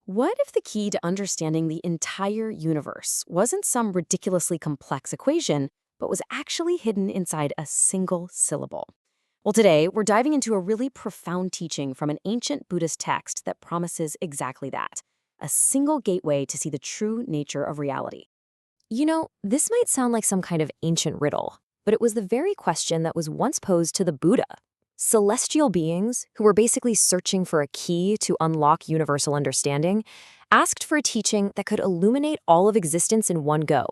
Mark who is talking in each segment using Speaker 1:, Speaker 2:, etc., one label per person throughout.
Speaker 1: What if the key to understanding the entire universe wasn't some ridiculously complex equation, but was actually hidden inside a single syllable? Well, today we're diving into a really profound teaching from an ancient Buddhist text that promises exactly that, a single gateway to see the true nature of reality. This might sound like some kind of ancient riddle, but it was the very question that was once posed to the Buddha. Celestial beings, who were basically searching for a key to unlock universal understanding, asked for a teaching that could illuminate all of existence in one go.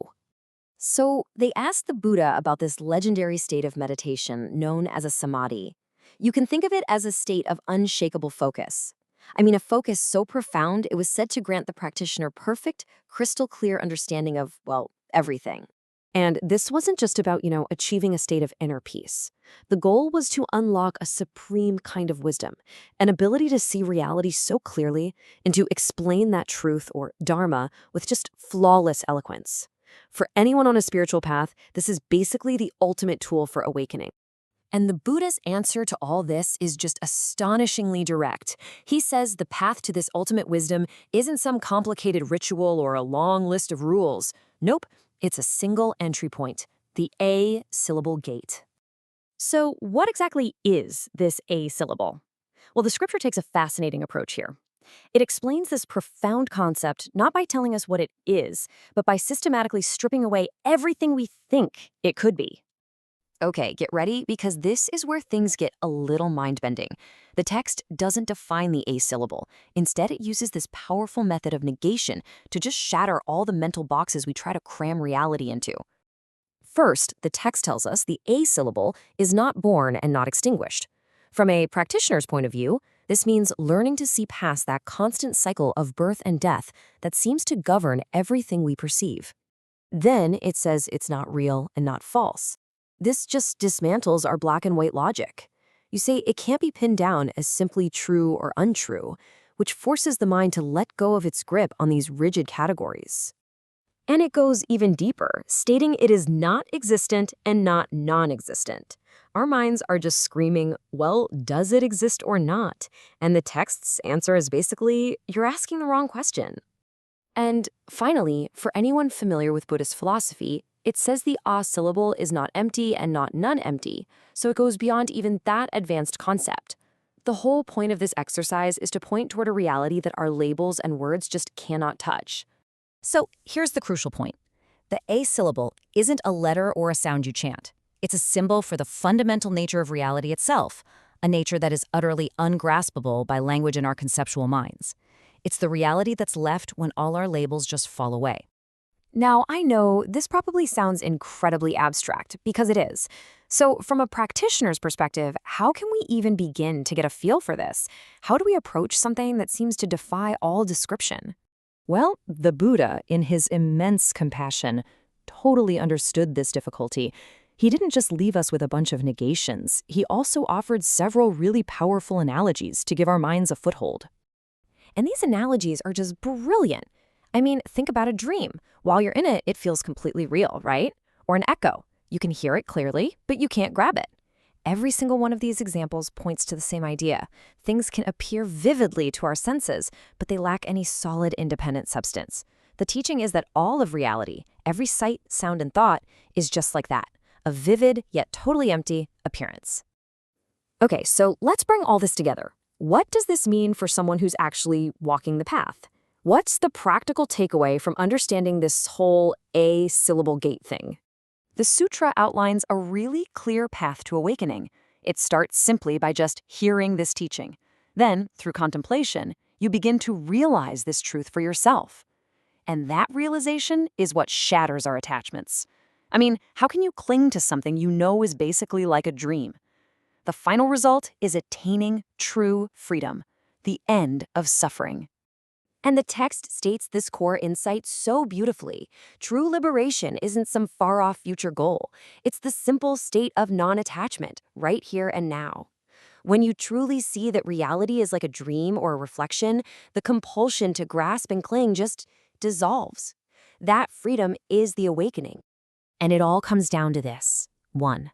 Speaker 1: So they asked the Buddha about this legendary state of meditation known as a samadhi. You can think of it as a state of unshakable focus. A focus so profound it was said to grant the practitioner perfect, crystal clear understanding of, well, everything. And this wasn't just about, achieving a state of inner peace. The goal was to unlock a supreme kind of wisdom, an ability to see reality so clearly and to explain that truth or dharma with just flawless eloquence. For anyone on a spiritual path, this is basically the ultimate tool for awakening. And the Buddha's answer to all this is just astonishingly direct. He says the path to this ultimate wisdom isn't some complicated ritual or a long list of rules. Nope, it's a single entry point, the A-syllable gate. So what exactly is this A-syllable? Well, the scripture takes a fascinating approach here. It explains this profound concept not by telling us what it is, but by systematically stripping away everything we think it could be. Okay, get ready, because this is where things get a little mind-bending. The text doesn't define the A-syllable. Instead, it uses this powerful method of negation to just shatter all the mental boxes we try to cram reality into. First, the text tells us the A-syllable is not born and not extinguished. From a practitioner's point of view, this means learning to see past that constant cycle of birth and death that seems to govern everything we perceive. Then it says it's not real and not false. This just dismantles our black and white logic. You say it can't be pinned down as simply true or untrue, which forces the mind to let go of its grip on these rigid categories. And it goes even deeper, stating it is not existent and not non-existent. Our minds are just screaming, well, does it exist or not? And the text's answer is basically, you're asking the wrong question. And finally, for anyone familiar with Buddhist philosophy, it says the A-syllable is not empty and not non-empty, so it goes beyond even that advanced concept. The whole point of this exercise is to point toward a reality that our labels and words just cannot touch.
Speaker 2: So here's the crucial point. The A-syllable isn't a letter or a sound you chant. It's a symbol for the fundamental nature of reality itself, a nature that is utterly ungraspable by language in our conceptual minds. It's the reality that's left when all our labels just fall away.
Speaker 1: Now, I know this probably sounds incredibly abstract, because it is. So from a practitioner's perspective, how can we even begin to get a feel for this? How do we approach something that seems to defy all description?
Speaker 2: Well, the Buddha, in his immense compassion, totally understood this difficulty. He didn't just leave us with a bunch of negations. He also offered several really powerful analogies to give our minds a foothold.
Speaker 1: And these analogies are just brilliant. Think about a dream. While you're in it, it feels completely real, right? Or an echo. You can hear it clearly, but you can't grab it. Every single one of these examples points to the same idea. Things can appear vividly to our senses, but they lack any solid independent substance. The teaching is that all of reality, every sight, sound, and thought, is just like that, a vivid yet totally empty appearance. Okay, so let's bring all this together. What does this mean for someone who's actually walking the path? What's the practical takeaway from understanding this whole A-syllable gate thing? The sutra outlines a really clear path to awakening. It starts simply by just hearing this teaching. Then, through contemplation, you begin to realize this truth for yourself. And that realization is what shatters our attachments. How can you cling to something you know is basically like a dream? The final result is attaining true freedom, the end of suffering. And the text states this core insight so beautifully. True liberation isn't some far-off future goal. It's the simple state of non-attachment, right here and now. When you truly see that reality is like a dream or a reflection, the compulsion to grasp and cling just dissolves. That freedom is the awakening. And it all comes down to this. One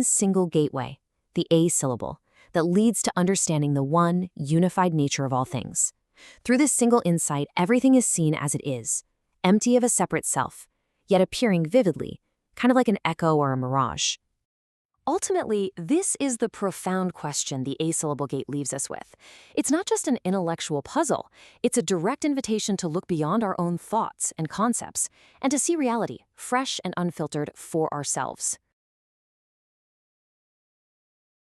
Speaker 1: single gateway, the A-syllable, that leads to understanding the one unified nature of all things. Through this single insight, everything is seen as it is, empty of a separate self, yet appearing vividly, kind of like an echo or a mirage. Ultimately, this is the profound question the A-syllable gate leaves us with. It's not just an intellectual puzzle, it's a direct invitation to look beyond our own thoughts and concepts, and to see reality, fresh and unfiltered, for ourselves.